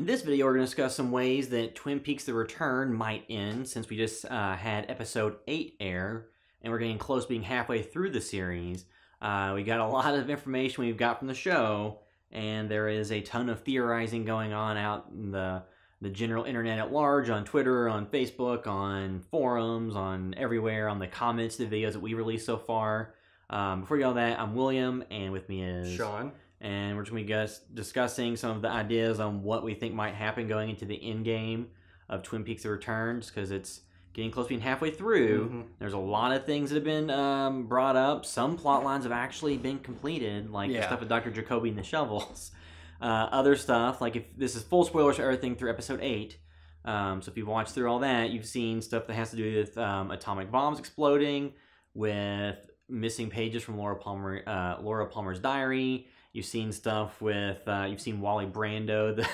this video, we're going to discuss some ways that Twin Peaks: The Return might end, since we just had episode 8 air, and we're getting close to being halfway through the series. We got a lot of information we've got from the show, and there is a ton of theorizing going on out in the general internet at large, on Twitter, on Facebook, on forums, on everywhere, on the comments to the videos that we released so far. Before we get all that, I'm William, and with me is Sean. And we're just going to be discussing some of the ideas on what we think might happen going into the end game of Twin Peaks: The Return, just because it's getting close to being halfway through. Mm-hmm. There's a lot of things that have been brought up. Some plot lines have actually been completed, like the stuff with Dr. Jacoby and the shovels. Other stuff, like if this is full spoilers for everything through episode 8. So if you've watched through all that, you've seen stuff that has to do with atomic bombs exploding, with missing pages from Laura Palmer's diary. You've seen stuff with, you've seen Wally Brando,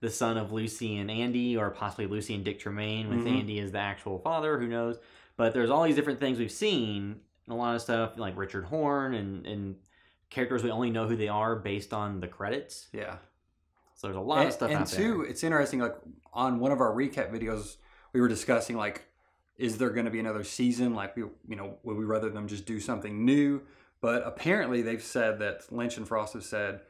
the son of Lucy and Andy, or possibly Lucy and Dick Tremaine, with Andy as the actual father, who knows. But there's all these different things we've seen, and a lot of stuff like Richard Horn and characters we only know who they are based on the credits. Yeah. So there's a lot of stuff out there. And too, it's interesting, like on one of our recap videos, we were discussing, like, is there going to be another season? Like, would we rather them just do something new? But apparently they've said that Lynch and Frost have said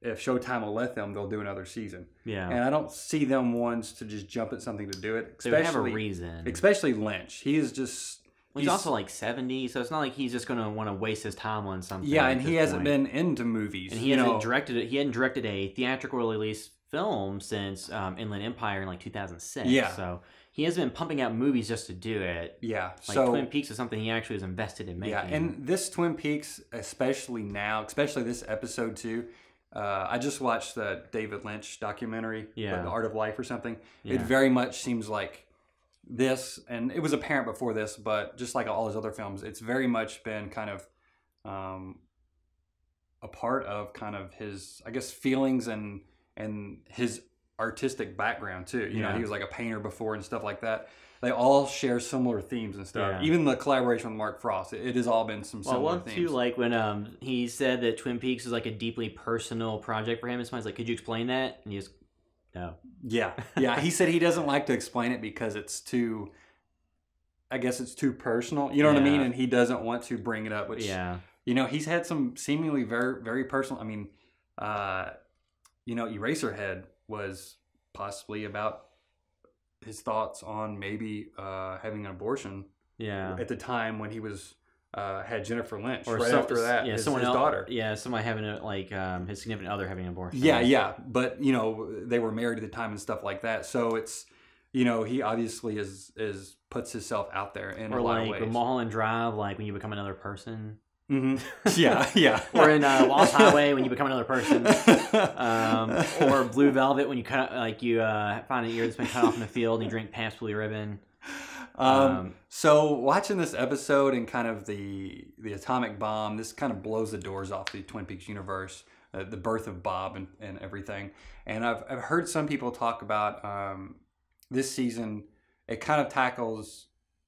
if Showtime will let them, they'll do another season. Yeah. And I don't see them ones to just jump at something to do it. They would have a reason. Especially Lynch. He is just... He's also like 70, so it's not like he's just going to want to waste his time on something. Yeah, and he hasn't been into movies. And he hasn't directed it. He hadn't directed a theatrical release film since Inland Empire in like 2006. Yeah. So he hasn't been pumping out movies just to do it. Yeah. Like Twin Peaks is something he actually was invested in making. Yeah, and this Twin Peaks, especially now, especially this episode too, I just watched the David Lynch documentary, The Art of Life or something. Yeah. It very much seems like this, and it was apparent before this, but just like all his other films, it's very much been kind of a part of kind of his, I guess, feelings and his artistic background too. You know, he was like a painter before and stuff like that. They all share similar themes and stuff. Yeah. Even the collaboration with Mark Frost, it has all been some similar themes. Too, like when he said that Twin Peaks is like a deeply personal project for him, and somebody's like, "Could you explain that?" And he just, no. Yeah. He said he doesn't like to explain it because it's too, I guess it's too personal. You know what I mean? And he doesn't want to bring it up, which, he's had some seemingly very, very personal. I mean, Eraserhead was possibly about his thoughts on maybe having an abortion. Yeah. At the time when he was had Jennifer Lynch, or right after that, his daughter. Yeah, somebody having his significant other having an abortion. Yeah. But they were married at the time and stuff like that. So it's he obviously is puts himself out there in a lot of ways. Or like Mulholland Drive, like when you become another person. Mm-hmm. Yeah. Or in Lost Highway when you become another person. Or Blue Velvet when you find an ear that's been cut off in the field and you drink Pabst Blue Ribbon. So watching this episode and kind of the atomic bomb, this kind of blows the doors off the Twin Peaks universe, the birth of Bob and everything. And I've heard some people talk about this season. It kind of tackles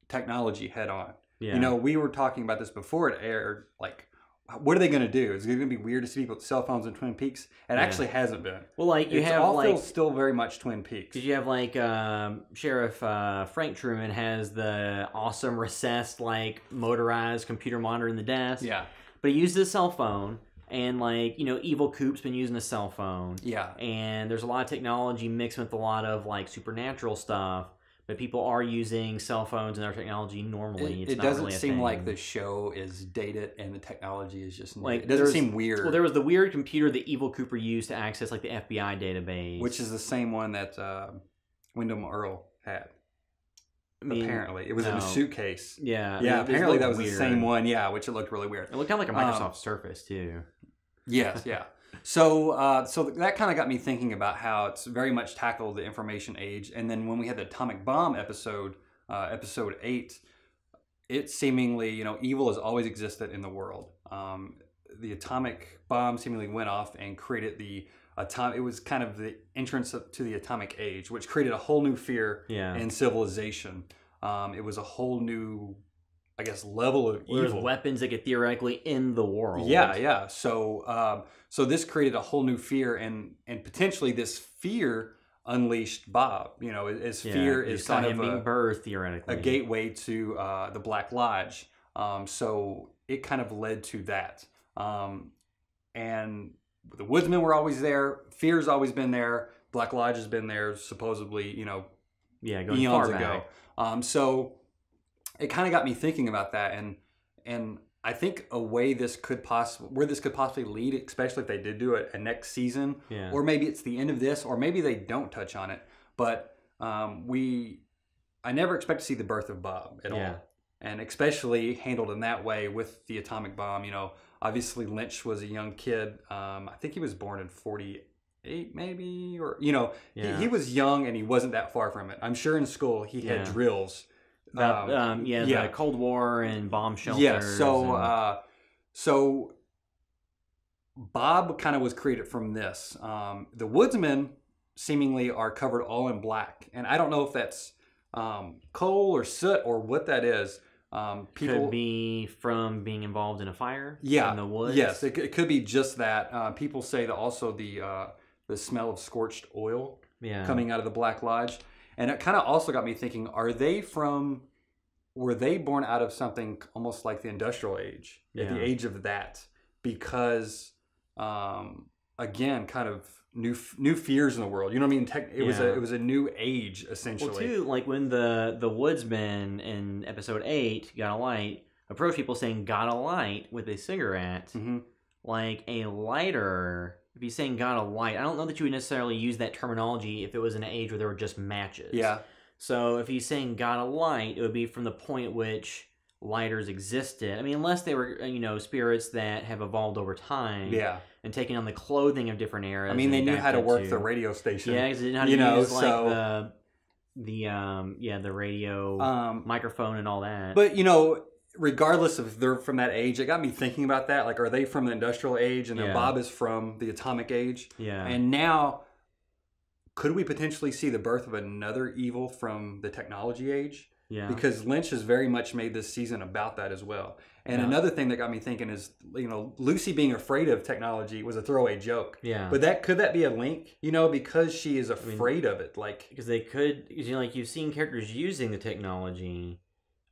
technology head on. Yeah. We were talking about this before it aired. Like, what are they going to do? Is it going to be weird to see people with cell phones in Twin Peaks? It actually hasn't been. Well, feels still very much Twin Peaks. Because you have Sheriff Frank Truman has the awesome recessed motorized computer monitor in the desk. Yeah. But he uses a cell phone. And Evil Coop's been using a cell phone. Yeah. And there's a lot of technology mixed with a lot of supernatural stuff. But people are using cell phones and their technology normally. It doesn't seem like the show is dated and the technology is just it doesn't seem weird. Well, there was the weird computer that Evil Cooper used to access the FBI database, which is the same one that Wyndham Earle had. Apparently, it was in a suitcase. Yeah. Apparently, that was weird. The same one. Yeah, which it looked really weird. It looked kind of like a Microsoft Surface too. Yes. Yeah. So that kind of got me thinking about how it's very much tackled the information age. And then when we had the atomic bomb episode, episode 8, it seemingly, evil has always existed in the world. The atomic bomb seemingly went off and created the atomic. It was kind of the entrance to the atomic age, which created a whole new fear in civilization. It was a whole new, I guess, level of evil. There's weapons that could theoretically end the world. Yeah. So this created a whole new fear, and potentially this fear unleashed Bob. You know, his fear is kind of being birthed, theoretically, a gateway to the Black Lodge. So it kind of led to that. And the Woodsmen were always there. Fear's always been there. Black Lodge has been there, supposedly, you know, going eons far ago. back. So it kind of got me thinking about that, and I think where this could possibly lead, especially if they did do it a next season, or maybe it's the end of this, or maybe they don't touch on it. But I never expect to see the birth of Bob at all, and especially handled in that way with the atomic bomb. You know, obviously Lynch was a young kid. I think he was born in 48, maybe, or you know, he was young and he wasn't that far from it. I'm sure in school he had drills. The Cold War and bomb shelters. Yeah, so Bob kind of was created from this. The Woodsmen seemingly are covered all in black, and I don't know if that's coal or soot or what that is. Could be from being involved in a fire in the woods. Yes, it could be just that. People say that also the smell of scorched oil coming out of the Black Lodge. And it kind of also got me thinking, were they born out of something almost like the industrial age, at the age of that? Because, again, kind of new fears in the world. You know what I mean? It was a new age, essentially. Well, too, like when the Woodsman in episode 8, Got a Light, approached people saying, got a light with a cigarette. Mm-hmm. Like a lighter... If he's saying got a light, I don't know that you would necessarily use that terminology if it was in an age where there were just matches. Yeah. So if he's saying got a light, it would be from the point at which lighters existed. I mean, unless they were, you know, spirits that have evolved over time. Yeah. And taken on the clothing of different eras. I mean, they knew how to work the radio station. Yeah, because they didn't know how to use like the radio microphone and all that. But, you know, regardless if they're from that age, it got me thinking about that. Like, are they from the industrial age and then Bob is from the atomic age? Yeah. And now, could we potentially see the birth of another evil from the technology age? Yeah. Because Lynch has very much made this season about that as well. And another thing that got me thinking is, you know, Lucy being afraid of technology was a throwaway joke. Yeah. But could that be a link? You know, because she is afraid of it. Like, because they could, you know, like you've seen characters using the technology.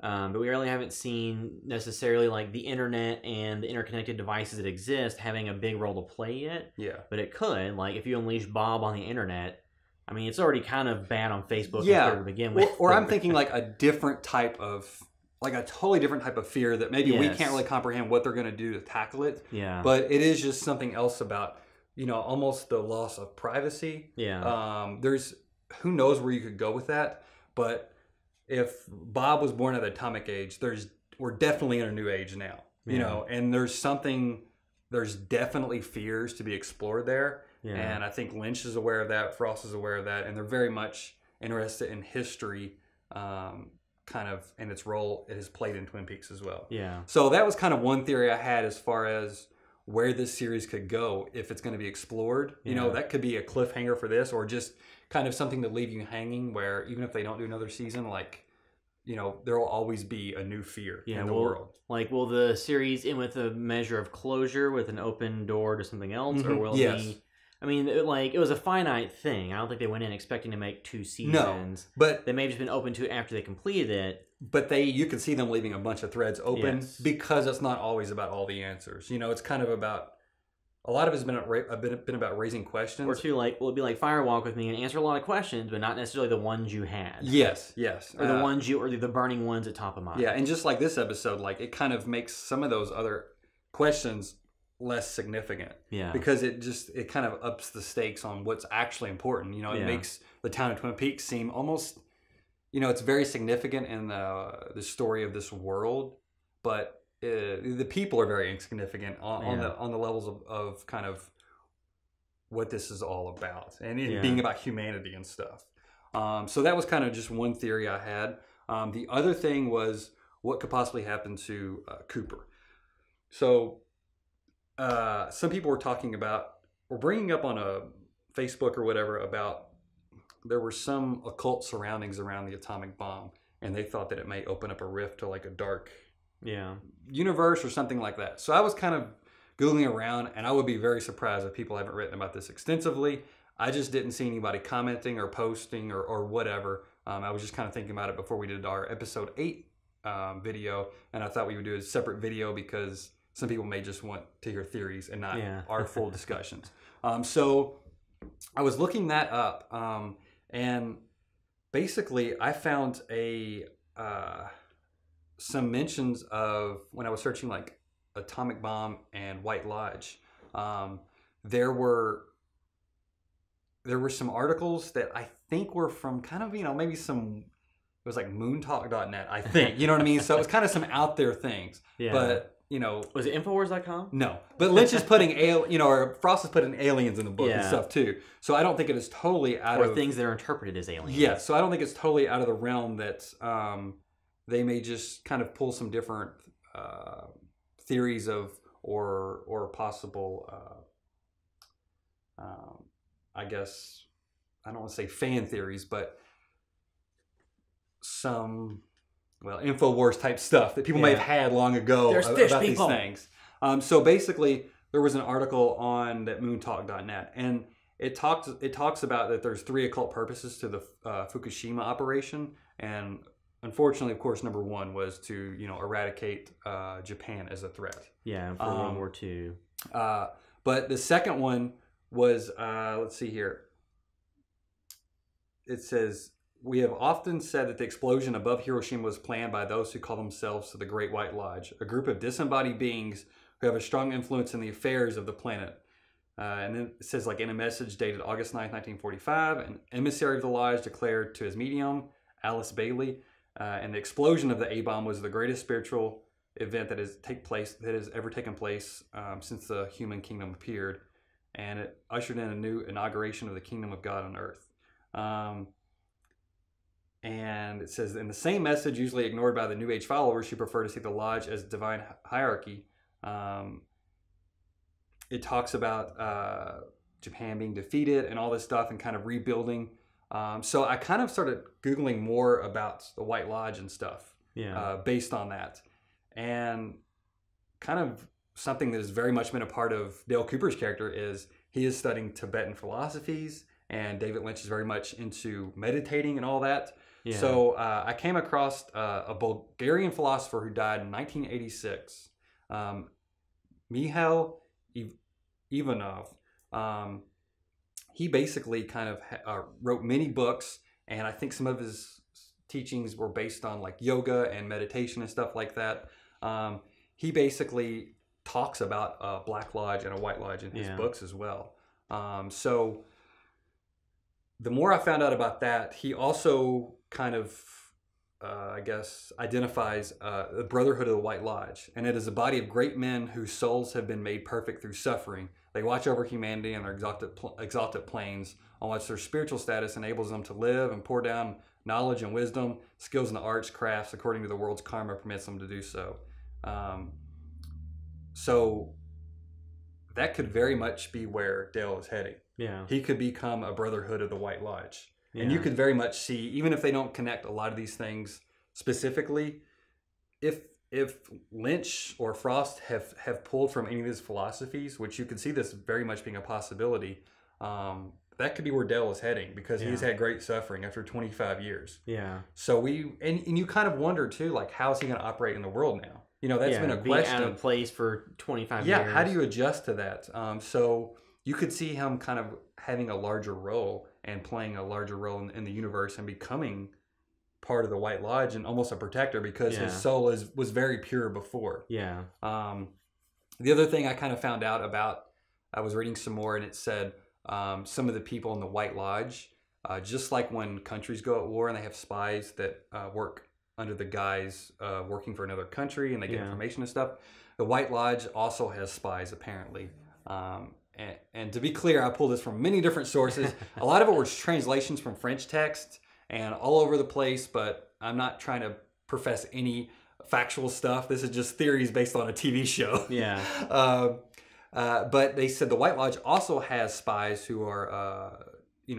But we really haven't seen necessarily like the internet and the interconnected devices that exist having a big role to play yet. Yeah. But it could. Like if you unleash Bob on the internet, I mean, it's already kind of bad on Facebook to begin with. Or I'm thinking like a different type of, like a totally different type of fear that maybe we can't really comprehend what they're going to do to tackle it. Yeah. But it is just something else about, you know, almost the loss of privacy. Yeah. Who knows where you could go with that, but if Bob was born at the atomic age, we're definitely in a new age now, you know, and there's definitely fears to be explored there. Yeah. And I think Lynch is aware of that, Frost is aware of that, and they're very much interested in history, kind of, and its role it has played in Twin Peaks as well. Yeah. So that was kind of one theory I had as far as where this series could go if it's going to be explored. You know, that could be a cliffhanger for this, or just kind of something to leave you hanging where even if they don't do another season, like, you know, there will always be a new fear in the world. Like, will the series end with a measure of closure with an open door to something else? Or will it be... I mean, it was a finite thing. I don't think they went in expecting to make 2 seasons. No, but they may have just been open to it after they completed it. But you can see them leaving a bunch of threads open because it's not always about all the answers. You know, it's kind of about... A lot of it's been about raising questions. Or two, like, will it be like Firewalk with me and answer a lot of questions, but not necessarily the ones you had. Yes, yes. Or the ones or the burning ones at top of mind. Yeah, and just like this episode, like, it kind of makes some of those other questions less significant. Yeah. Because it kind of ups the stakes on what's actually important. You know, it makes the town of Twin Peaks seem almost, you know, it's very significant in the story of this world, but the people are very insignificant on the levels of kind of what this is all about, and being about humanity and stuff. So that was kind of just one theory I had. The other thing was what could possibly happen to Cooper. So some people were talking about, or bringing up on a Facebook or whatever, about there were some occult surroundings around the atomic bomb, and they thought that it may open up a rift to like a dark universe or something like that. So I was kind of Googling around, and I would be very surprised if people haven't written about this extensively. I just didn't see anybody commenting or posting or whatever. I was just kind of thinking about it before we did our episode 8 video, and I thought we would do a separate video because some people may just want to hear theories and not our full discussions. So I was looking that up, and basically I found some mentions of, when I was searching like atomic bomb and White Lodge, there were some articles that I think were from kind of, maybe some, it was like moontalk.net, I think, you know what I mean? So it was kind of some out there things, but was it Infowars.com? No, but Lynch is putting or Frost is putting aliens in the book and stuff too. So I don't think it is totally out of things that are interpreted as aliens. Yeah, so I don't think it's totally out of the realm that they may just kind of pull some different theories of or possible I guess I don't want to say fan theories, but some InfoWars type stuff that people may have had long ago about these things. So basically, there was an article on that moontalk.net, and it talks about that there's 3 occult purposes to the Fukushima operation, and unfortunately, of course, number 1 was to eradicate Japan as a threat. Yeah, for World War II. But the second one was let's see here. It says, we have often said that the explosion above Hiroshima was planned by those who call themselves the Great White Lodge, a group of disembodied beings who have a strong influence in the affairs of the planet. And then it says, like, in a message dated August 9th, 1945, an emissary of the lodge declared to his medium, Alice Bailey, and the explosion of the A-bomb was the greatest spiritual event that has ever taken place since the human kingdom appeared, and it ushered in a new inauguration of the kingdom of God on earth. And it says, in the same message, usually ignored by the New Age followers who prefer to see the lodge as divine hierarchy, it talks about Japan being defeated and all this stuff and kind of rebuilding. So I kind of started Googling more about the White Lodge and stuff based on that. And kind of something that has very much been a part of Dale Cooper's character is he is studying Tibetan philosophies, and David Lynch is very much into meditating and all that. Yeah. So I came across a Bulgarian philosopher who died in 1986, Mihail Ivanov. He basically kind of wrote many books, and I think some of his teachings were based on like yoga and meditation and stuff like that. He basically talks about a Black Lodge and a White Lodge in his books as well. So the more I found out about that, he also kind of, I guess, identifies the Brotherhood of the White Lodge. And it is a body of great men whose souls have been made perfect through suffering. They watch over humanity and their exalted planes on which their spiritual status enables them to live and pour down knowledge and wisdom, skills in the arts, crafts, according to the world's karma permits them to do so. So that could very much be where Dale is heading. Yeah. He could become a Brotherhood of the White Lodge. Yeah. And you could very much see, even if they don't connect a lot of these things specifically, if Lynch or Frost have pulled from any of his philosophies, which you could see this very much being a possibility, that could be where Dale is heading, because he's had great suffering after 25 years. Yeah. So and you kind of wonder too, like, how is he going to operate in the world now? That's been a question. Being out of place for 25 years. Yeah, how do you adjust to that? So you could see him kind of having a larger role and playing a larger role in the universe and becoming part of the White Lodge and almost a protector, because his soul was very pure before. Yeah. The other thing I kind of found out about, I was reading some more, and it said some of the people in the White Lodge, just like when countries go at war and they have spies that work under the guise working for another country and they get information and stuff, the White Lodge also has spies, apparently. And to be clear, I pulled this from many different sources. A lot of it was translations from French text and all over the place, but I'm not trying to profess any factual stuff. This is just theories based on a TV show. Yeah. But they said the White Lodge also has spies who are,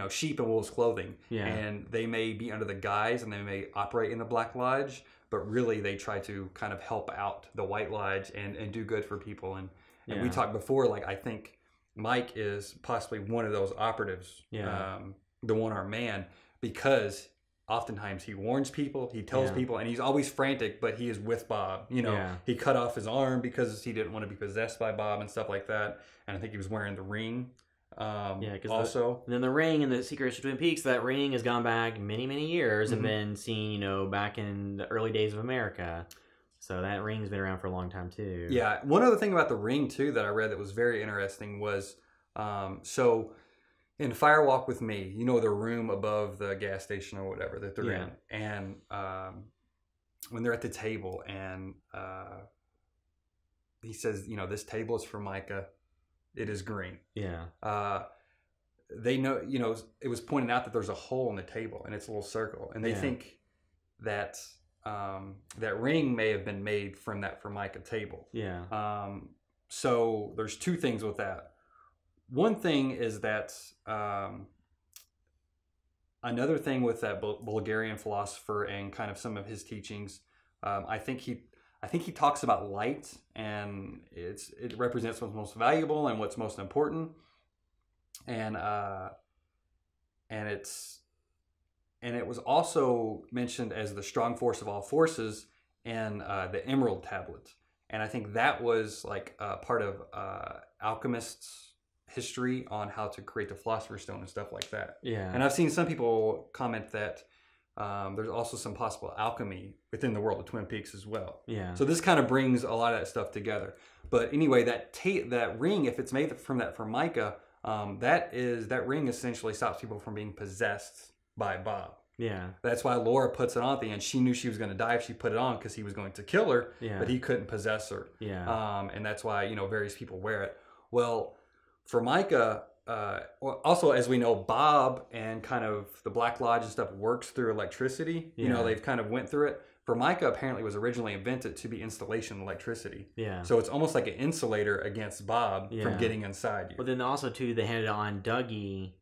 sheep in wolf's clothing. Yeah. And they may be under the guise and they may operate in the Black Lodge, but really they try to kind of help out the White Lodge and do good for people. And we talked before, like, I think Mike is possibly one of those operatives, Yeah. the one-armed man, because oftentimes he warns people, he tells people, and he's always frantic, but he is with Bob. You know, he cut off his arm because he didn't want to be possessed by Bob and stuff like that. And I think he was wearing the ring. Because also, then the ring in the Secret History of Twin Peaks, that ring has gone back many, many years and been seen, you know, back in the early days of America. So that ring's been around for a long time too. Yeah. One other thing about the ring too that I read that was very interesting was, so in Firewalk with Me, you know, the room above the gas station or whatever that they're in, and when they're at the table, and he says, you know, this table is for Micah. It is green. Yeah. They know, you know, it was pointed out that there's a hole in the table and it's a little circle, and they think that that ring may have been made from that Formica table. Yeah. So there's two things with that. One thing is that another thing with that Bulgarian philosopher and kind of some of his teachings, I think he talks about light, and it represents what's most valuable and what's most important, and it was also mentioned as the strong force of all forces in the Emerald Tablet, and I think that was like part of alchemists' history on how to create the Philosopher's Stone and stuff like that. Yeah. And I've seen some people comment that there's also some possible alchemy within the world of Twin Peaks as well. Yeah. So this kind of brings a lot of that stuff together. But anyway, that ring, if it's made from that Formica, that ring essentially stops people from being possessed by Bob. Yeah. That's why Laura puts it on at the end. She knew she was going to die if she put it on because he was going to kill her, but he couldn't possess her. Yeah. And that's why, you know, various people wear it. Well, Formica, also, as we know, Bob and kind of the Black Lodge and stuff works through electricity. You know, they've kind of went through it. Formica apparently was originally invented to be installation electricity. Yeah. So it's almost like an insulator against Bob from getting inside you. But then also, too, they had it on Dougie,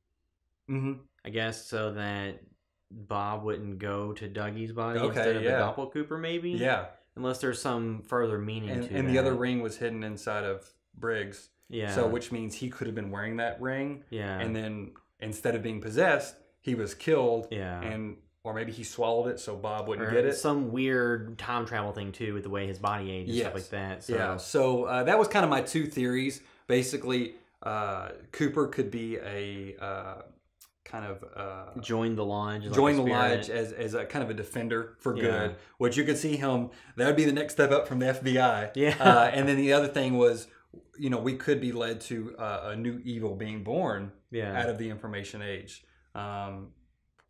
I guess, so that Bob wouldn't go to Dougie's body instead of the Doppelcooper, maybe? Yeah. Unless there's some further meaning to it. And the other ring was hidden inside of Briggs. Yeah. So which means he could have been wearing that ring. Yeah. And then instead of being possessed, he was killed. Yeah. Or maybe he swallowed it so Bob wouldn't get it. Some weird time travel thing too with the way his body aged and stuff like that. So. Yeah. So that was kind of my two theories. Basically, Cooper could be a kind of join the lodge. Join the lodge as a kind of a defender for good. Which you could see him. That would be the next step up from the FBI. Yeah. And then the other thing was, you know, we could be led to a new evil being born out of the information age.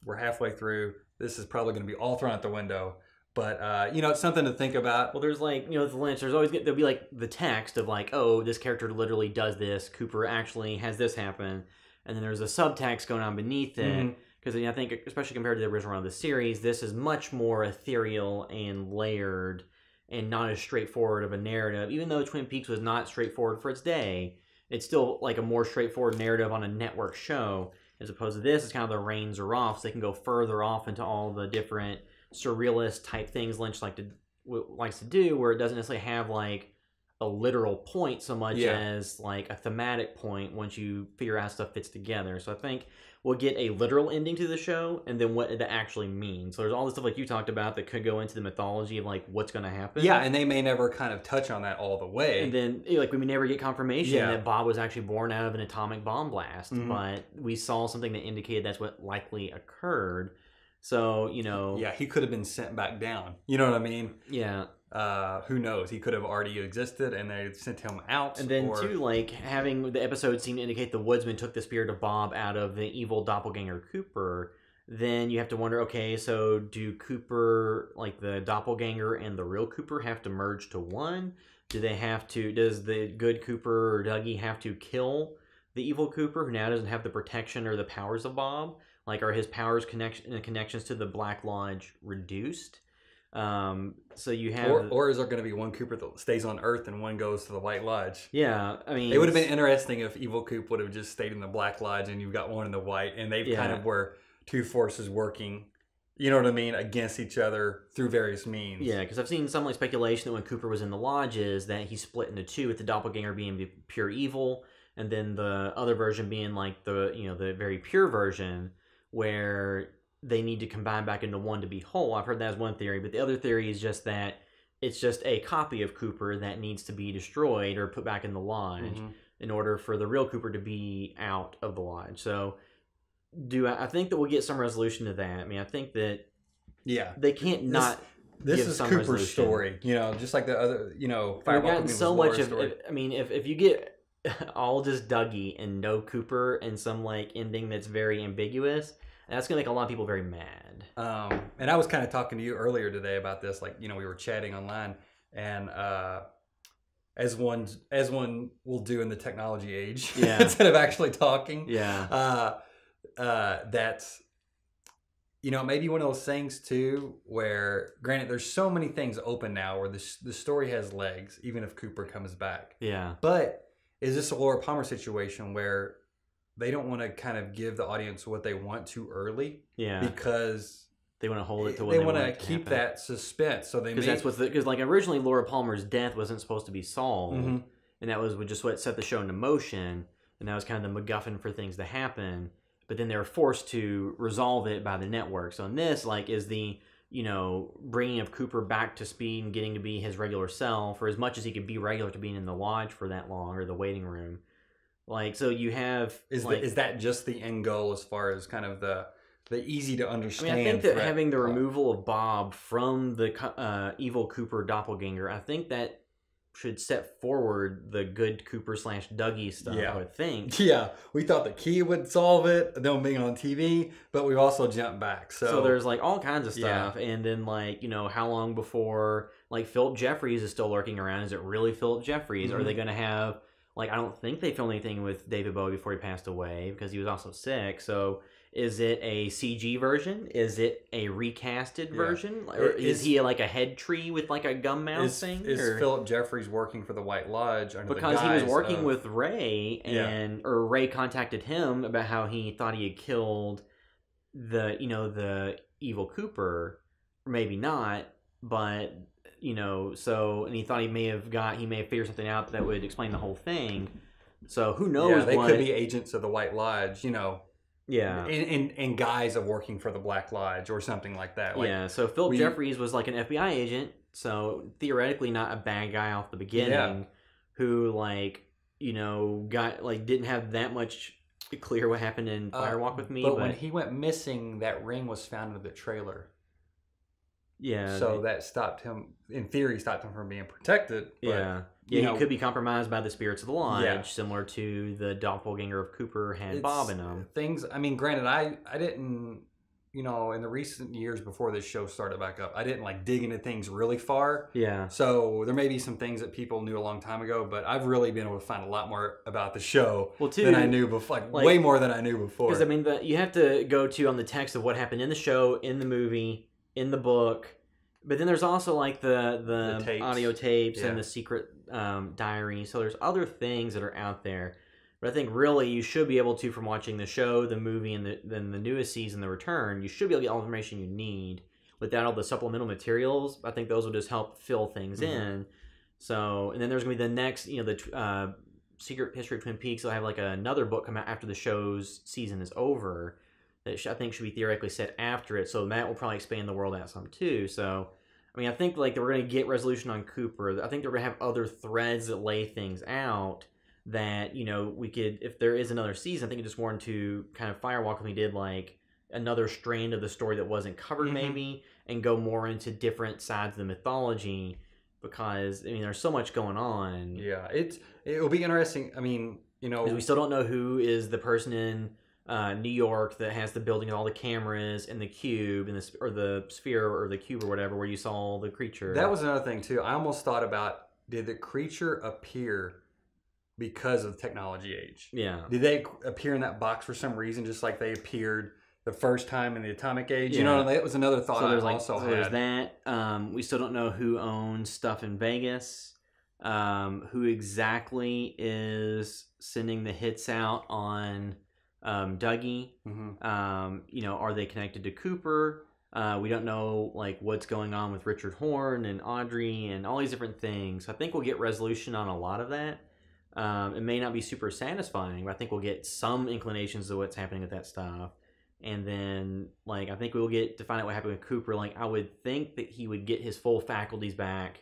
We're halfway through. This is probably going to be all thrown out the window. But, you know, it's something to think about. Well, there's like, you know, with Lynch, there'll be like the text of like, oh, this character literally does this. Cooper actually has this happen. And then there's a subtext going on beneath it. Because I think, especially compared to the original run of the series, this is much more ethereal and layered and not as straightforward of a narrative. Even though Twin Peaks was not straightforward for its day, it's still like a more straightforward narrative on a network show. As opposed to this, it's kind of the reins are off, so they can go further off into all the different surrealist type things Lynch likes to do, where it doesn't necessarily have like a literal point so much as like a thematic point once you figure out how stuff fits together. So I think we'll get a literal ending to the show and then what it actually means. So there's all this stuff like you talked about that could go into the mythology of like what's going to happen. Yeah, and they may never kind of touch on that all the way. And then like we may never get confirmation that Bob was actually born out of an atomic bomb blast, but we saw something that indicated that's what likely occurred. So, you know... Yeah, he could have been sent back down. You know what I mean? Yeah. Who knows? He could have already existed and they sent him out. And then, too, like, having the episode seem to indicate the woodsman took the spirit of Bob out of the evil doppelganger Cooper, then you have to wonder, okay, so do Cooper, like the doppelganger and the real Cooper have to merge to one? Does the good Cooper or Dougie have to kill the evil Cooper who now doesn't have the protection or the powers of Bob? Like, are his powers connections to the Black Lodge reduced? So you have... Or is there going to be one Cooper that stays on Earth and one goes to the White Lodge? Yeah, I mean... It would have been interesting if Evil Coop would have just stayed in the Black Lodge and you've got one in the White, and they kind of were two forces working, you know what I mean, against each other through various means. Yeah, because I've seen some like speculation that when Cooper was in the lodges that he split into two, with the doppelganger being the pure evil, and then the other version being like the very pure version where they need to combine back into one to be whole. I've heard that as one theory, but the other theory is just that it's just a copy of Cooper that needs to be destroyed or put back in the lodge in order for the real Cooper to be out of the lodge. So I think that we'll get some resolution to that. I mean, I think that they can't This is Cooper's resolution. Story, just like the other, We've gotten so much of. If you get all just Dougie and no Cooper and some like ending that's very ambiguous, that's gonna make a lot of people very mad. And I was kind of talking to you earlier today about this, like we were chatting online, and as one will do in the technology age, instead of actually talking, that's. Maybe one of those things too, where granted, there's so many things open now where the story has legs, even if Cooper comes back. Yeah. But is this a Laura Palmer situation where they don't want to kind of give the audience what they want too early? Yeah. Because they want to hold it to when they want to keep that suspense. So because like originally Laura Palmer's death wasn't supposed to be solved, and that was just what set the show into motion, and that was kind of the MacGuffin for things to happen. But then they were forced to resolve it by the network. So in this, is the, bringing of Cooper back to speed and getting to be his regular self, or as much as he could be regular to being in the lodge for that long, or the waiting room. So you have... Is that just the end goal as far as kind of the easy to understand? I think that having the removal of Bob from the evil Cooper doppelganger, I think that should set forward the good Cooper / Dougie stuff, I would think. Yeah, we thought the key would solve it, them being on TV, but we also jumped back. So there's all kinds of stuff, and then how long before Philip Jeffries is still lurking around? Is it really Philip Jeffries? Are they going to have I don't think they filmed anything with David Bowie before he passed away because he was also sick. So is it a CG version? Is it a recasted version? Or is he a head tree with a gum mouth thing? Is Philip Jeffries working for the White Lodge because he was working with Ray, or Ray contacted him about how he thought he had killed the evil Cooper, or maybe not, but and he thought he may have figured something out that would explain the whole thing. So who knows? Yeah, they could be agents of the White Lodge, Yeah, in guise of working for the Black Lodge or something like that. So Philip Jeffries was an FBI agent, so theoretically not a bad guy off the beginning, who got didn't have that much clear what happened in Firewalk with Me. But when he went missing, that ring was found in the trailer. Yeah. So that stopped him, in theory, from being protected. But, he could be compromised by the spirits of the lodge, similar to the doppelganger of Cooper had Bob in them. Granted, I didn't, in the recent years before this show started back up, I didn't dig into things really far. Yeah. So there may be some things that people knew a long time ago, but I've really been able to find a lot more about the show than I knew before, way more than I knew before. Because, you have to go on the text of what happened in the show, in the movie, in the book, but then there's also the tapes. Audio tapes and the secret diary. So there's other things that are out there. But I think really you should be able to, from watching the show, the movie, and then the newest season, The Return, you should be able to get all the information you need without all the supplemental materials. I think those will just help fill things in. So, and then there's going to be the next, the Secret History of Twin Peaks. They'll have another book come out after the show's season is over that I think should be theoretically set after it. So that will probably expand the world out some too. So, I think that we're going to get resolution on Cooper. I think they're going to have other threads that lay things out that, we could, if there is another season, I think it just wanted to kind of Firewalk with Me did another strand of the story that wasn't covered maybe, and go more into different sides of the mythology, because, there's so much going on. Yeah, it'll be interesting. We still don't know who is the person in New York that has the building with all the cameras and the cube and the sphere or the cube or whatever where you saw the creature. That was another thing too. I almost thought about, did the creature appear because of the technology age? Yeah. Did they appear in that box for some reason, just like they appeared the first time in the Atomic Age? Yeah. That was another thought I also had. There's that. We still don't know who owns stuff in Vegas. Who exactly is sending the hits out on Dougie. Are they connected to Cooper? We don't know what's going on with Richard Horn and Audrey and all these different things. I think we'll get resolution on a lot of that. It may not be super satisfying, but I think we'll get some inclinations of what's happening with that stuff. And then, like, I think we'll get to find out what happened with Cooper. Like, I would think that he would get his full faculties back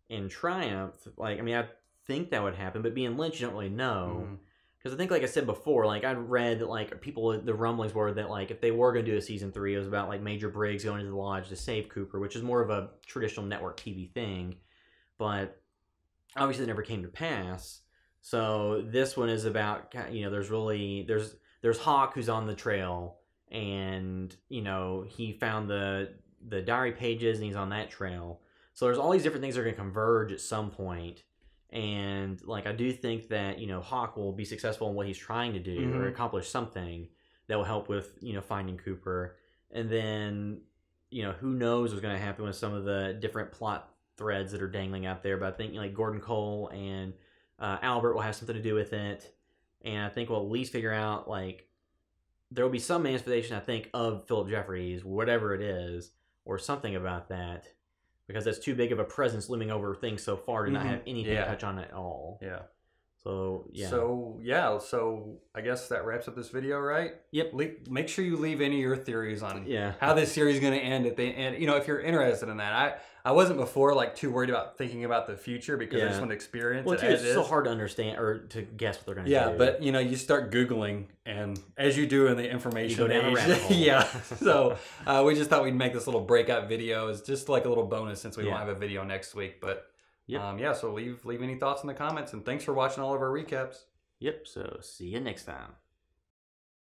in Triumph. Like, I mean, I think that would happen, but being Lynch, you don't really know. Because I think, like I said before, like, I'd read that, like, the rumblings were that, like, if they were going to do a season 3, it was about, like, Major Briggs going into the lodge to save Cooper, which is more of a traditional network TV thing. But obviously it never came to pass. So this one is about, you know, there's Hawk who's on the trail, and, you know, he found the diary pages and he's on that trail. So there's all these different things that are going to converge at some point. And, like, I do think that, you know, Hawk will be successful in what he's trying to do or accomplish something that will help with, you know, finding Cooper. And then, you know, who knows what's going to happen with some of the different plot threads that are dangling out there. But I think, like, Gordon Cole and Albert will have something to do with it. And I think we'll at least figure out, like, there will be some manifestation, I think, of Philip Jeffries, whatever it is, or something about that. Because that's too big of a presence looming over things so far to not have anything to touch on at all. Yeah. So, yeah. So I guess that wraps up this video, right? Yep. Make sure you leave any of your theories on how this series is going to end at the end. You know, if you're interested in that. I wasn't before, like, too worried about thinking about the future because I just want to experience it as it's so hard to understand or to guess what they're going to do. Yeah, but, you know, you start Googling, and as you do in the information you go down age, a rabbit hole. Yeah. So we just thought we'd make this little breakout video as just like a little bonus since we won't have a video next week. But so leave any thoughts in the comments, and thanks for watching all of our recaps. Yep, so see you next time.